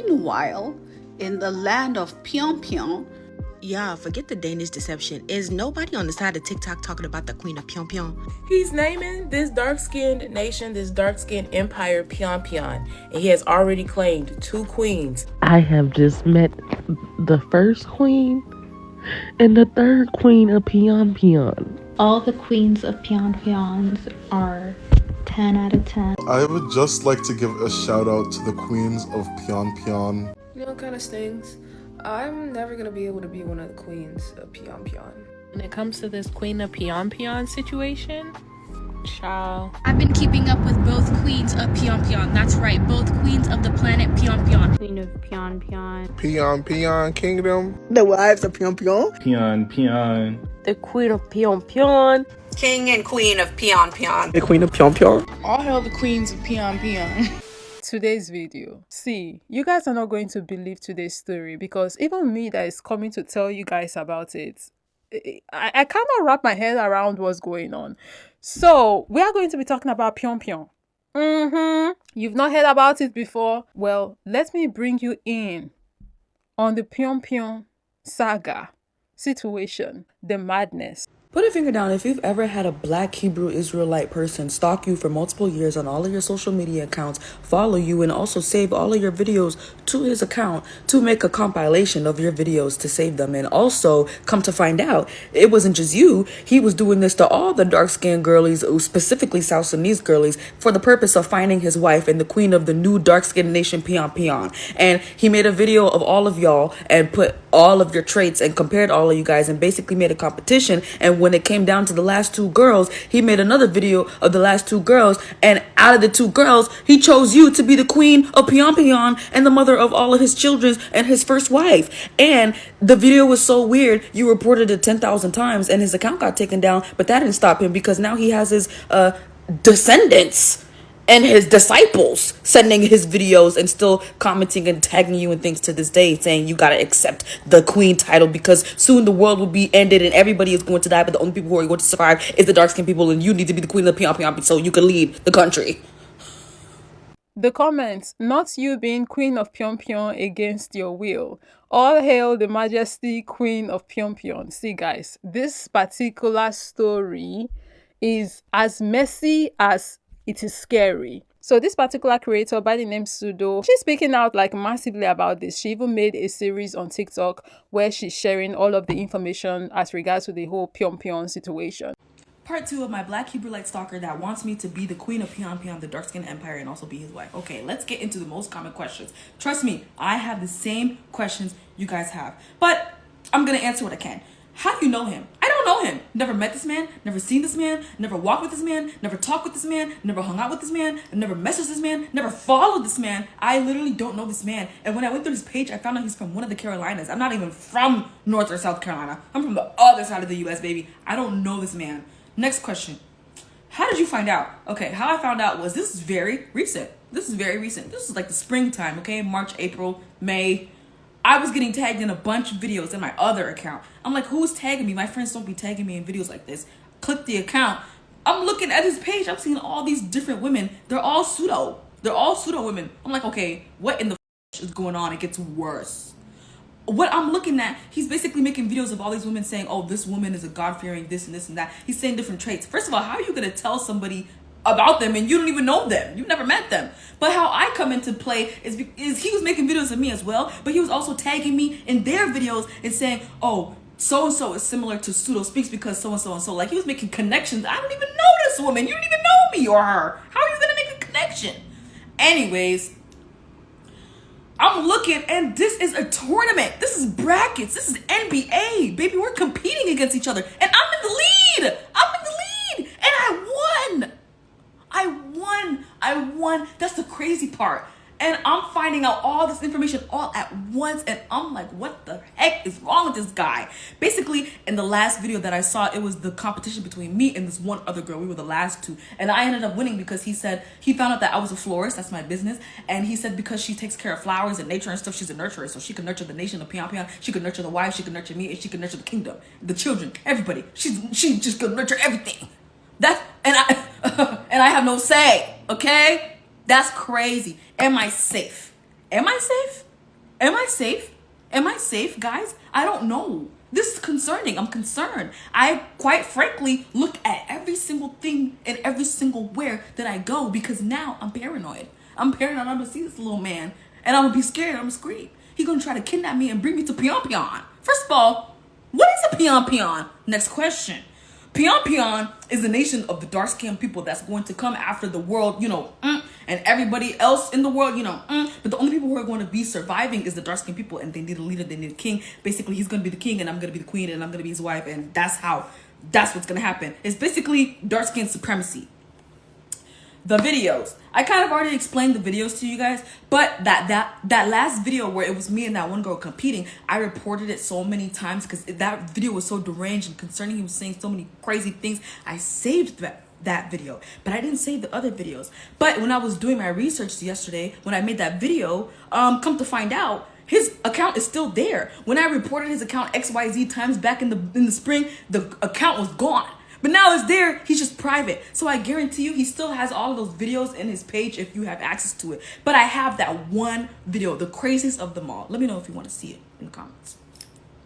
Meanwhile, in the land of PionPion, yeah, forget the Danish deception. Is nobody on the side of TikTok talking about the queen of PionPion? He's naming this dark-skinned nation, this dark-skinned empire, PionPion, and he has already claimed 2 queens. I have just met the first queen and the third queen of PionPion. All the queens of PionPions are 10 out of 10. I would just like to give a shout out to the queens of PionPion. You know, kind of stings. I'm never gonna be able to be one of the queens of PionPion. When it comes to this queen of PionPion situation, child. I've been keeping up with both queens of PionPion. That's right, both queens of the planet PionPion. Queen of PionPion. PionPion Kingdom. The wives of PionPion. PionPion. The queen of PionPion. King and queen of PionPion. The queen of PionPion. All hail the queens of PionPion. Today's video. See, you guys are not going to believe today's story because even me that is coming to tell you guys about it, I cannot wrap my head around what's going on. So we are going to be talking about PionPion. You've not heard about it before? Well, let me bring you in on the PionPion saga situation, the madness. Put a finger down if you've ever had a black Hebrew Israelite person stalk you for multiple years on all of your social media accounts, follow you, and also save all of your videos to his account to make a compilation of your videos to save them. And also, come to find out, it wasn't just you. He was doing this to all the dark-skinned girlies, specifically South Sudanese girlies, for the purpose of finding his wife and the queen of the new dark-skinned nation, PionPion. And he made a video of all of y'all and put all of your traits and compared all of you guys and basically made a competition. And when it came down to the last 2 girls, he made another video of the last 2 girls, and out of the 2 girls, he chose you to be the queen of PionPion and the mother of all of his children and his first wife. And the video was so weird, you reported it 10,000 times and his account got taken down, but that didn't stop him because now he has his descendants and his disciples sending his videos and still commenting and tagging you and things to this day, saying you gotta accept the queen title because soon the world will be ended and everybody is going to die, but the only people who are going to survive is the dark-skinned people, and you need to be the queen of the PionPion so you can lead the country. The comments, not you being queen of PionPion against your will. All hail the majesty queen of PionPion. See guys, this particular story is as messy as it is scary. So this particular creator by the name Sudo, she's speaking out like massively about this. She even made a series on TikTok where she's sharing all of the information as regards to the whole PionPion situation. Part 2 of my black Hebrewite stalker that wants me to be the queen of PionPion, the dark-skinned empire, and also be his wife. Okay, let's get into the most common questions. Trust me, I have the same questions you guys have, but I'm gonna answer what I can. How do you know him? I don't know him. Never met this man, never seen this man, never walked with this man, never talked with this man, never hung out with this man, never messaged this man, never followed this man. I literally don't know this man. And when I went through his page, I found out he's from one of the Carolinas. I'm not even from North or South Carolina. I'm from the other side of the US, baby. I don't know this man. Next question. How did you find out? Okay, how I found out was this is very recent. This is very recent. This is like the springtime, okay? March, April, May. I was getting tagged in a bunch of videos in my other account. I'm like, who's tagging me? My friends don't be tagging me in videos like this. Click the account. I'm looking at his page. I'm seeing all these different women. They're all pseudo. They're all pseudo women. I'm like, okay, what in the is going on? It gets worse. What I'm looking at, he's basically making videos of all these women saying, oh, this woman is a God-fearing this and this and that. He's saying different traits. First of all, how are you going to tell somebody about them and you don't even know them? You've never met them. But how I come into play is he was making videos of me as well, but he was also tagging me in their videos and saying, oh, so-and-so is similar to Pseudo Speaks because so-and-so and so. Like, he was making connections. I don't even know this woman. You don't even know me or her. How are you going to make a connection? Anyways, I'm looking and this is a tournament. This is brackets. This is NBA. Baby, we're competing against each other. And I'm in the lead. I'm in the lead. And I won. I won. That's the crazy part. And I'm finding out all this information all at once. And I'm like, what the heck is wrong with this guy? Basically, in the last video that I saw, it was the competition between me and this one other girl. We were the last 2. And I ended up winning because he said, he found out that I was a florist. That's my business. And he said because she takes care of flowers and nature and stuff, she's a nurturer. So she could nurture the nation of PionPion. She could nurture the wife. She could nurture me. And she could nurture the kingdom, the children, everybody. She just could nurture everything. And I have no say, okay? That's crazy. Am I safe? Am I safe? Am I safe? Am I safe, guys? I don't know. This is concerning. I'm concerned. I quite frankly look at every single thing and every single where that I go because now I'm paranoid. I'm paranoid. I'm gonna see this little man and I'm gonna be scared. I'm gonna scream. He's gonna try to kidnap me and bring me to PionPion. First of all, what is a PionPion? Next question. PionPion is the nation of the dark-skinned people that's going to come after the world, and everybody else in the world, But the only people who are going to be surviving is the dark-skinned people, and they need a leader, they need a king. Basically, he's going to be the king, and I'm going to be the queen, and I'm going to be his wife, and that's what's going to happen. It's basically dark-skinned supremacy. The videos. I kind of already explained the videos to you guys, but that last video where it was me and that one girl competing, I reported it so many times because that video was so deranged and concerning. He was saying so many crazy things. I saved that video, but I didn't save the other videos. But when I was doing my research yesterday, when I made that video, come to find out, his account is still there. When I reported his account XYZ times back in the spring, the account was gone. But now it's there, he's just private. So I guarantee you he still has all of those videos in his page if you have access to it. But I have that one video, the craziest of them all. Let me know if you want to see it in the comments.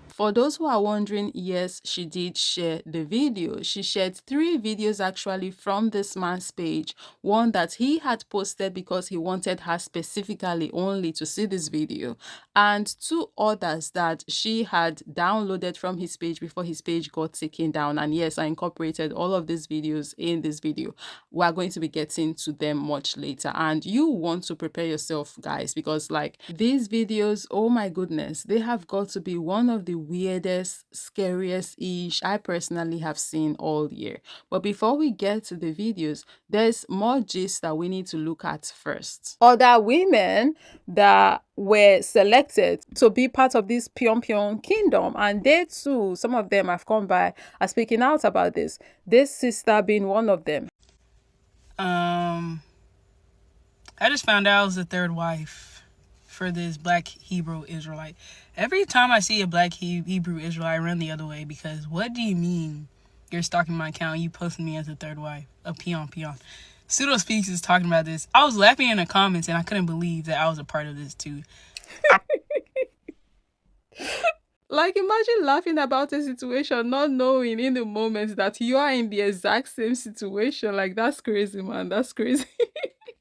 For those who are wondering, yes, she did share the video. She shared 3 videos actually from this man's page. One that he had posted because he wanted her specifically only to see this video. And 2 others that she had downloaded from his page before his page got taken down. And yes, I incorporated all of these videos in this video. We are going to be getting to them much later. And you want to prepare yourself, guys, because like these videos, oh my goodness, they have got to be one of the weirdest, scariest-ish I personally have seen all year. But before we get to the videos, there's more gist that we need to look at first. Other women that were selected to be part of this PionPion kingdom, and they too, some of them have come by, are speaking out about this. This sister being one of them. I just found out I was the 3rd wife for this black Hebrew Israelite. Every time I see a black Hebrew Israelite, I run the other way because what do you mean you're stalking my account and you posted me as the 3rd wife of PionPion? Pseudo Speaks is talking about this. I was laughing in the comments and I couldn't believe that I was a part of this too. Like, imagine laughing about a situation, not knowing in the moment that you are in the exact same situation. Like, that's crazy, man. That's crazy.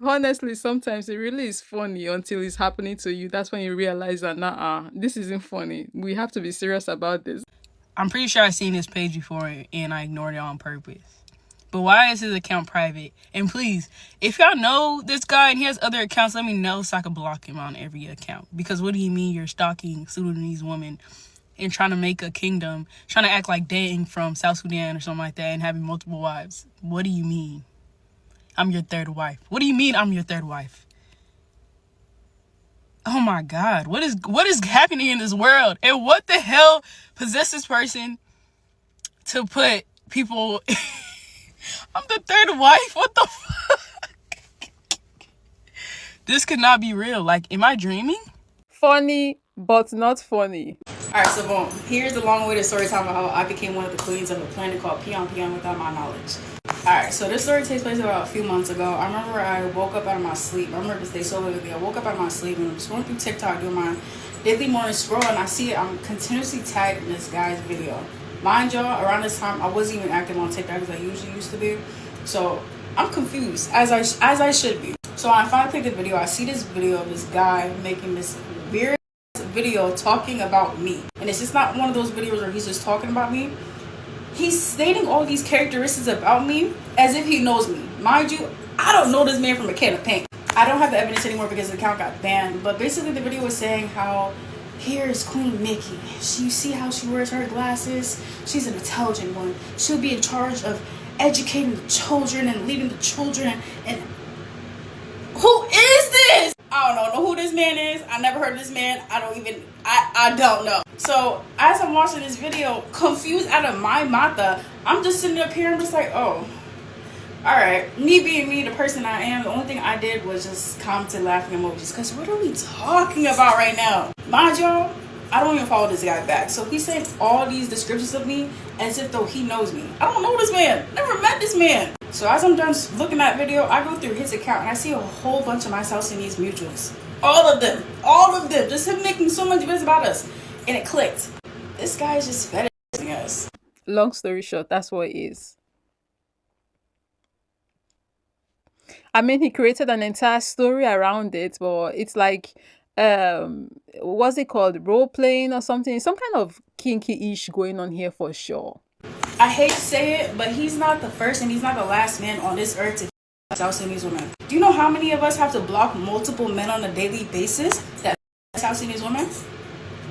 Honestly, sometimes it really is funny until it's happening to you. That's when you realize that, this isn't funny. We have to be serious about this. I'm pretty sure I've seen this page before and I ignored it on purpose. But why is his account private? And please, if y'all know this guy and he has other accounts, let me know so I can block him on every account. Because what do you mean you're stalking Sudanese women and trying to make a kingdom, trying to act like dating from South Sudan or something like that and having multiple wives? What do you mean? I'm your 3rd wife. What do you mean I'm your 3rd wife? Oh my God, what is happening in this world? And what the hell possessed this person to put people... I'm the 3rd wife? What the fuck? This could not be real. Like, am I dreaming? Funny, but not funny. Alright, so boom. Here's the long-awaited story time about how I became one of the queens of a planet called PionPion without my knowledge. Alright, so this story takes place about a few months ago. I remember I woke up out of my sleep. I remember this day so vividly. I woke up out of my sleep and I was going through TikTok doing my daily morning scroll, and I see it. I'm continuously tagged in this guy's video. Mind y'all, around this time, I wasn't even active on TikTok as I usually used to be. So I'm confused, as I should be. So I finally picked the video. I see this video of this guy making this weird video talking about me. And it's just not one of those videos where he's just talking about me. He's stating all these characteristics about me as if he knows me. Mind you, I don't know this man from a can of paint. I don't have the evidence anymore because the account got banned. But basically the video was saying how here's Queen Nikki. You see how she wears her glasses? She's an intelligent one. She'll be in charge of educating the children and leading the children. And who is this? I don't know who this man is. I never heard of this man. I don't know. So as I'm watching this video, confused out of my mata, I'm just sitting up here and just like, oh, all right. Me being me, the person I am, the only thing I did was just commented laughing emojis. Because what are we talking about right now? Mind y'all, I don't even follow this guy back. So he's saying all these descriptions of me as if though he knows me. I don't know this man. Never met this man. So as I'm done looking at video, I go through his account and I see a whole bunch of my South Sudanese mutuals. All of them. Just him making so much videos about us. And it clicked. This guy is just fetishizing us. Long story short, that's what it is. I mean, he created an entire story around it, but it's like, what's it called? Role playing or something? Some kind of kinky-ish going on here for sure. I hate to say it, but he's not the first and he's not the last man on this earth to South Sudanese women. Do you know how many of us have to block multiple men on a daily basis that South Sudanese women?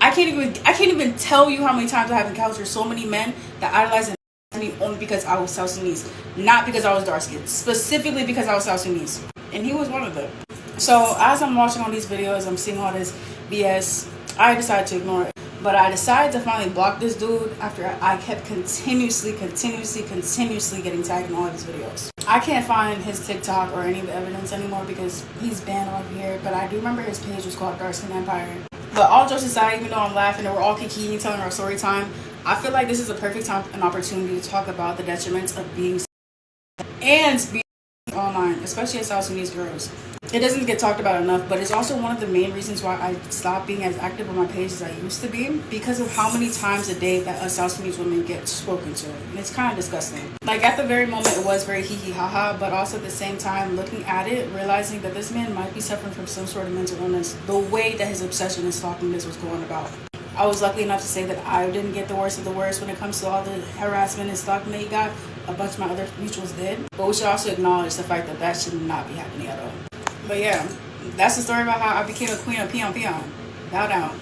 I can't even tell you how many times I have encountered so many men that idolize me only because I was South Sudanese, not because I was dark skinned, specifically because I was South Sudanese, and he was one of them. So as I'm watching all these videos, I'm seeing all this BS. I decided to ignore it, but I decided to finally block this dude after I kept continuously getting tagged in all of his videos. I can't find his TikTok or any of the evidence anymore because he's banned on here, but I do remember his page was called Dark Skin Empire. But all jokes aside, even though I'm laughing and we're all kiki telling our story time, I feel like this is a perfect time and opportunity to talk about the detriments of being online, especially as South Sudanese girls. It doesn't get talked about enough, but it's also one of the main reasons why I stopped being as active on my page as I used to be, because of how many times a day that us South Sudanese women get spoken to. And it's kind of disgusting. Like, at the very moment, it was very hee haha, but also at the same time, looking at it, realizing that this man might be suffering from some sort of mental illness, the way that his obsession and stalking this was going about. I was lucky enough to say that I didn't get the worst of the worst when it comes to all the harassment and stalking that he got. A bunch of my other mutuals did. But we should also acknowledge the fact that that should not be happening at all. But yeah, that's the story about how I became a queen of PionPion. Bow down.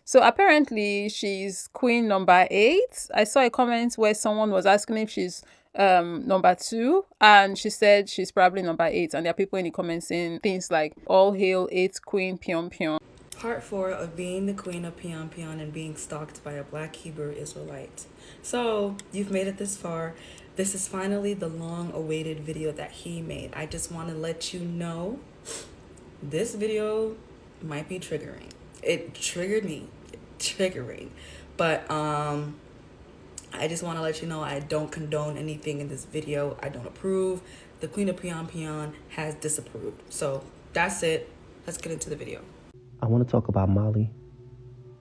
So apparently she's queen number 8. I saw a comment where someone was asking if she's number 2, and she said she's probably number 8, and there are people in the comments saying things like, all hail 8th queen PionPion. Part 4 of being the queen of PionPion and being stalked by a black Hebrew Israelite. So you've made it this far. This is finally the long-awaited video that he made. I just want to let you know this video might be triggering. It triggered me. Triggering. But I just want to let you know I don't condone anything in this video. I don't approve. The queen of PionPion has disapproved. So that's it. Let's get into the video. I want to talk about Molly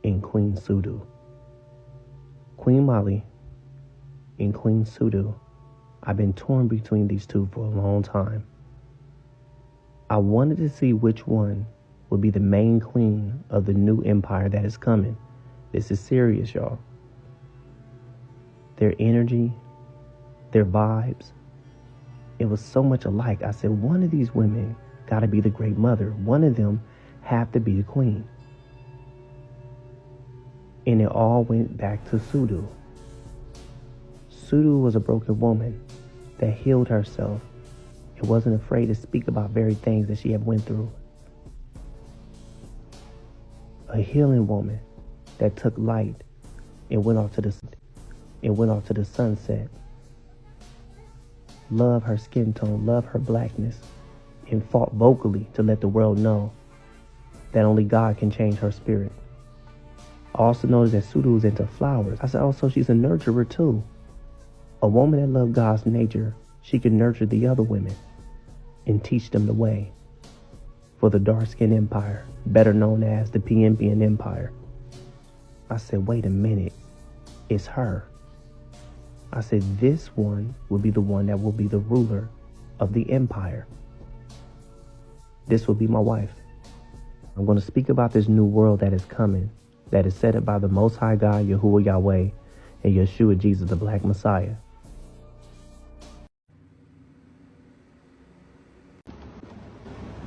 and Queen Sudu. Queen Molly and Queen Sudu. I've been torn between these two for a long time. I wanted to see which one would be the main queen of the new empire that is coming. This is serious, y'all. Their energy, their vibes, it was so much alike. I said, one of these women got to be the great mother. One of them have to be the queen. And it all went back to Sudu. Sudu was a broken woman that healed herself and wasn't afraid to speak about very things that she had went through. A healing woman that took light and went off to the sunset. Love her skin tone, love her blackness, and fought vocally to let the world know that only God can change her spirit. I also noticed that Sudu was into flowers. I said, also, she's a nurturer too. A woman that loved God's nature, she could nurture the other women and teach them the way for the dark-skinned empire, better known as the PionPion Empire. I said, wait a minute, it's her. I said, this one will be the one that will be the ruler of the empire. This will be my wife. I'm going to speak about this new world that is coming, that is set up by the Most High God, Yahuwah Yahweh, and Yeshua Jesus, the Black Messiah.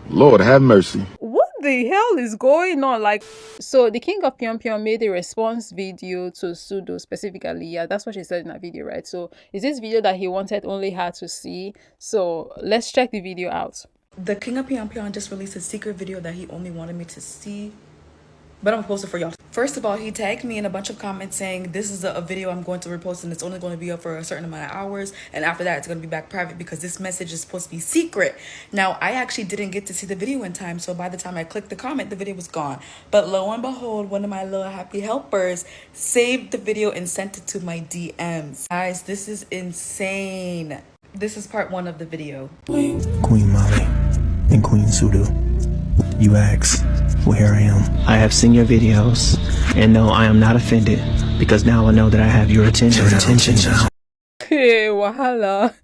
Lord have mercy. What the hell is going on? Like, so the king of PionPion made a response video to Sudu specifically. Yeah, that's what she said in that video, right? So is this video that he wanted only her to see? So let's check the video out. The king of PionPion just released a secret video that he only wanted me to see, but I'm gonna post it for y'all. First of all, he tagged me in a bunch of comments saying this is a video I'm going to repost and it's only going to be up for a certain amount of hours, and after that it's going to be back private because this message is supposed to be secret. Now, I actually didn't get to see the video in time, so by the time I clicked the comment, the video was gone. But lo and behold, one of my little happy helpers saved the video and sent it to my DMs. Guys, this is insane. This is part 1 of the video. Queen Molly and Queen Sudu. You ask, well, here I am. I have seen your videos, and no, I am not offended, because now I know that I have your attention now. Hey, wahala.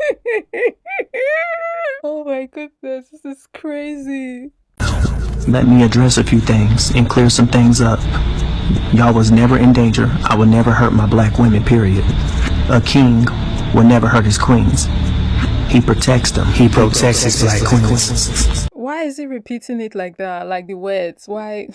Oh my goodness, this is crazy. Let me address a few things and clear some things up. Y'all was never in danger. I would never hurt my black women, period. A king would never hurt his queens. He protects them. He protects his black queens. Why is he repeating it like that? Like the words? Why?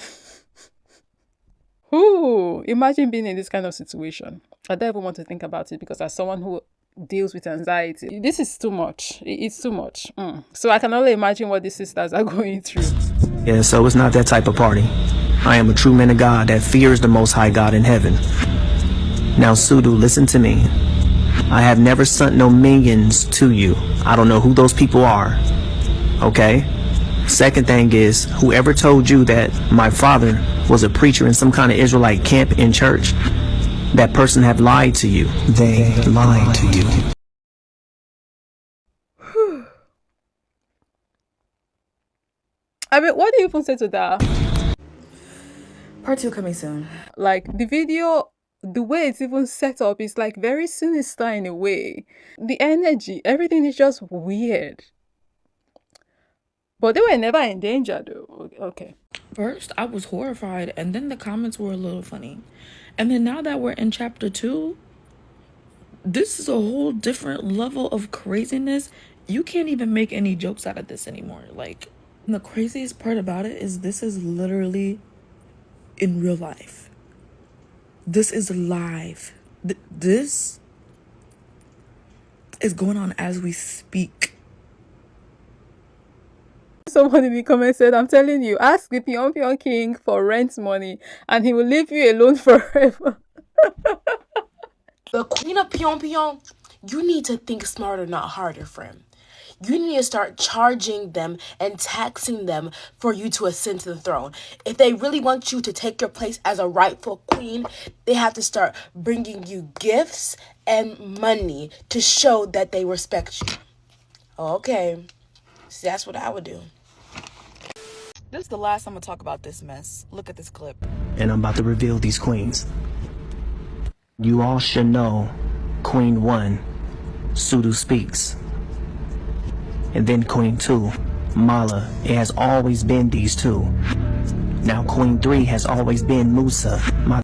Ooh, imagine being in this kind of situation. I don't even want to think about it because as someone who deals with anxiety, this is too much. It's too much. So I can only imagine what these sisters are going through. Yeah, so it's not that type of party. I am a true man of God that fears the Most High God in heaven. Now, Sudu, listen to me. I have never sent no minions to you. I don't know who those people are. Okay? Second thing is, whoever told you that my father was a preacher in some kind of Israelite camp in church, that person have lied to you. They lied to you. I mean, what do you even say to that? Part 2 coming soon. Like, the video, the way it's even set up is like very sinister in a way. The energy, everything is just weird. But they were never in danger though. Okay. First, I was horrified, and then the comments were a little funny. And then now that we're in chapter 2, this is a whole different level of craziness. You can't even make any jokes out of this anymore. Like, the craziest part about it is this is literally in real life. This is live. This is going on as we speak. Someone in the comments said, I'm telling you, ask the PionPion King for rent money and he will leave you alone forever. The Queen of PionPion, you need to think smarter, not harder, friend. You need to start charging them and taxing them for you to ascend to the throne. If they really want you to take your place as a rightful queen, they have to start bringing you gifts and money to show that they respect you. Okay, so that's what I would do. This is the last time I'm gonna talk about this mess. Look at this clip. And I'm about to reveal these queens. You all should know Queen 1, Sudu speaks. And then Queen 2, Mala. It has always been these two. Now Queen 3 has always been Musa, my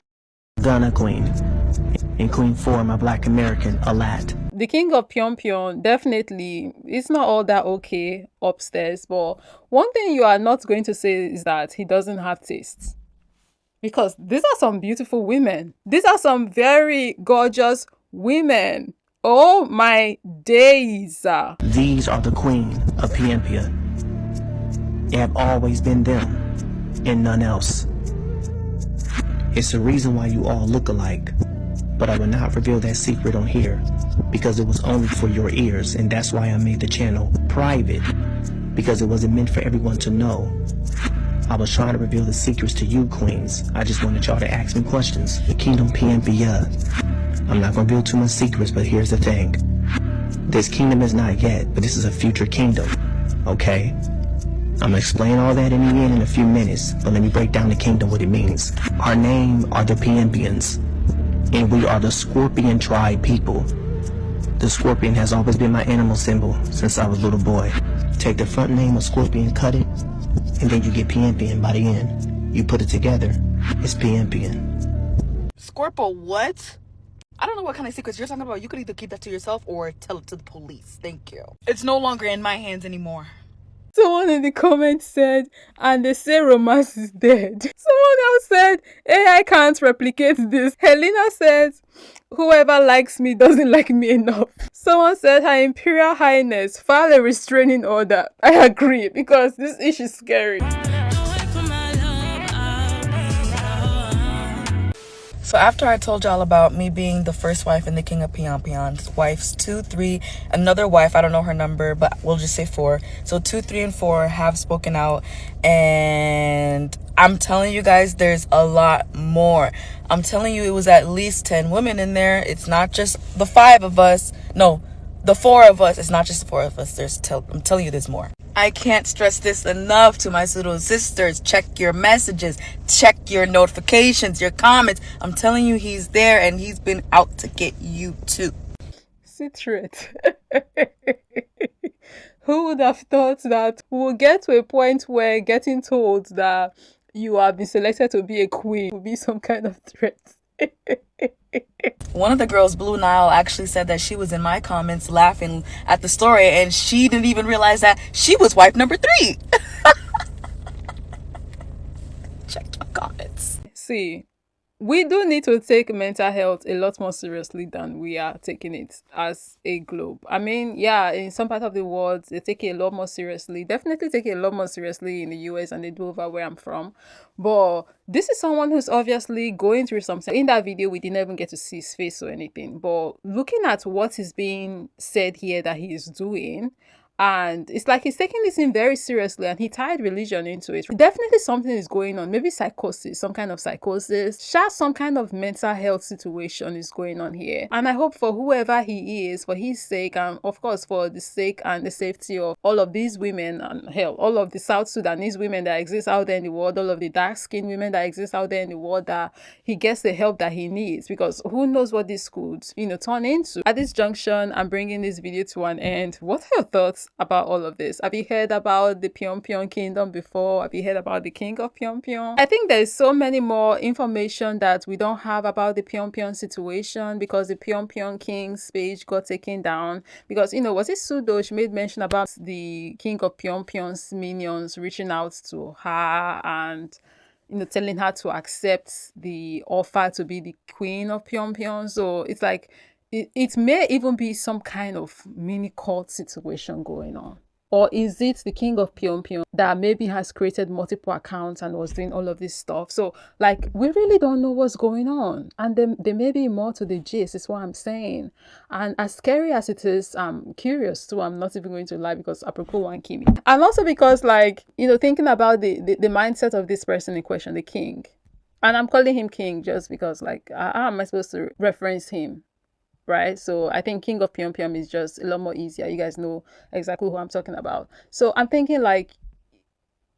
Ghana queen. And Queen 4, my black American, Alat. The king of PionPion, definitely, it's not all that okay upstairs. But one thing you are not going to say is that he doesn't have taste. Because these are some beautiful women. These are some very gorgeous women. Oh my days. These are the queen of PionPion. They have always been them and none else. It's the reason why you all look alike. But I will not reveal that secret on here because it was only for your ears, and that's why I made the channel private, because it wasn't meant for everyone to know. I was trying to reveal the secrets to you queens. I just wanted y'all to ask me questions. The kingdom PionPion. I'm not going to reveal too much secrets, but here's the thing. This kingdom is not yet, but this is a future kingdom, okay? I'm going to explain all that in the end in a few minutes, but let me break down the kingdom, what it means. Our name are the PionPions. And we are the scorpion tribe people. The scorpion has always been my animal symbol since I was a little boy. Take the front name of scorpion, cut it, and then you get PionPion by the end. You put it together, it's PionPion. Scorpo, what? I don't know what kind of secrets you're talking about. You could either keep that to yourself or tell it to the police. Thank you. It's no longer in my hands anymore. Someone in the comments said, and they say romance is dead. Someone else said, AI can't replicate this. Helena said, whoever likes me doesn't like me enough. Someone said, Her Imperial Highness, file a restraining order. I agree, because this issue is scary. So after I told y'all about me being the first wife in the King of PionPion's wives 2, 3, another wife, I don't know her number, but we'll just say 4. So 2, 3, and 4 have spoken out, and I'm telling you guys, there's a lot more. I'm telling you, it was at least 10 women in there. It's not just the 5 of us. No, the 4 of us. It's not just the 4 of us. I'm telling you, there's more. I can't stress this enough to my pseudo sisters. Check your messages, check your notifications, your comments. I'm telling you, he's there and he's been out to get you too. Secret. Who would have thought that we'll get to a point where getting told that you have been selected to be a queen will be some kind of threat? One of the girls, Blue Nile, actually said that she was in my comments laughing at the story and she didn't even realize that she was wife number 3. Check my comments. See, we do need to take mental health a lot more seriously than we are taking it as a globe. I mean, yeah, in some part of the world, they take it a lot more seriously. Definitely take it a lot more seriously in the US and they do over where I'm from. But this is someone who's obviously going through something. In that video, we didn't even get to see his face or anything. But looking at what is being said here that he is doing, and it's like he's taking this in very seriously and he tied religion into it. Definitely something is going on. Maybe psychosis, some kind of psychosis. Some kind of mental health situation is going on here. And I hope for whoever he is, for his sake, and of course for the sake and the safety of all of these women, and hell, all of the South Sudanese women that exist out there in the world, all of the dark-skinned women that exist out there in the world, that he gets the help that he needs. Because who knows what this could, turn into. At this junction, I'm bringing this video to an end. What are your thoughts about all of this? Have you heard about the PionPion kingdom before? Have you heard about the king of PionPion? I think there's so many more information that we don't have about the PionPion situation, because the PionPion king's page got taken down because, was it Sudo? She made mention about the king of PionPion's minions reaching out to her and telling her to accept the offer to be the queen of PionPion. So it's like it may even be some kind of mini cult situation going on. Or is it the king of PionPion that maybe has created multiple accounts and was doing all of this stuff? So, like, we really don't know what's going on. And there may be more to the gist, is what I'm saying. And as scary as it is, I'm curious too. I'm not even going to lie, because Aproko won't kill me. And also because, like, thinking about the mindset of this person in question, the king. And I'm calling him king just because, like, how am I supposed to reference him? Right? So I think king of PionPion is just a lot more easier. You guys know exactly who I'm talking about. So I'm thinking, like,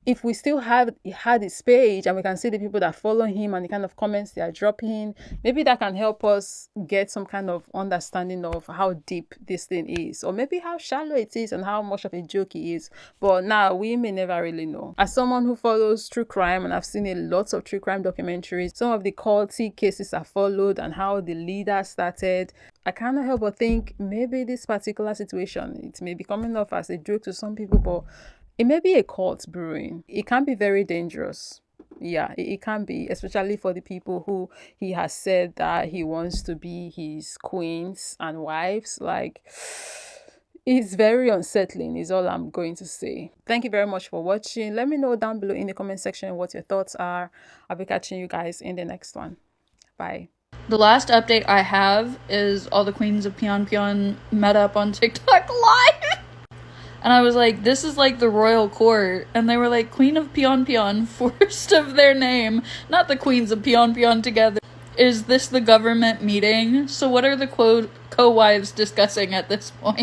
if we still had his page and we can see the people that follow him and the kind of comments they are dropping, maybe that can help us get some kind of understanding of how deep this thing is, or maybe how shallow it is and how much of a joke he is. But now we may never really know. As someone who follows true crime, and I've seen a lot of true crime documentaries, some of the culty cases are followed and how the leader started, I cannot help but think maybe this particular situation, it may be coming off as a joke to some people, but it may be a cult brewing. It can be very dangerous. Yeah, it can be, especially for the people who he has said that he wants to be his queens and wives. Like, it's very unsettling is all I'm going to say. Thank you very much for watching. Let me know down below in the comment section what your thoughts are. I'll be catching you guys in the next one. Bye. The last update I have is all the queens of PionPion met up on TikTok live. And I was like, this is like the royal court. And they were like, Queen of PionPion, first of their name, not the queens of PionPion together. Is this the government meeting? So what are the co-wives discussing at this point?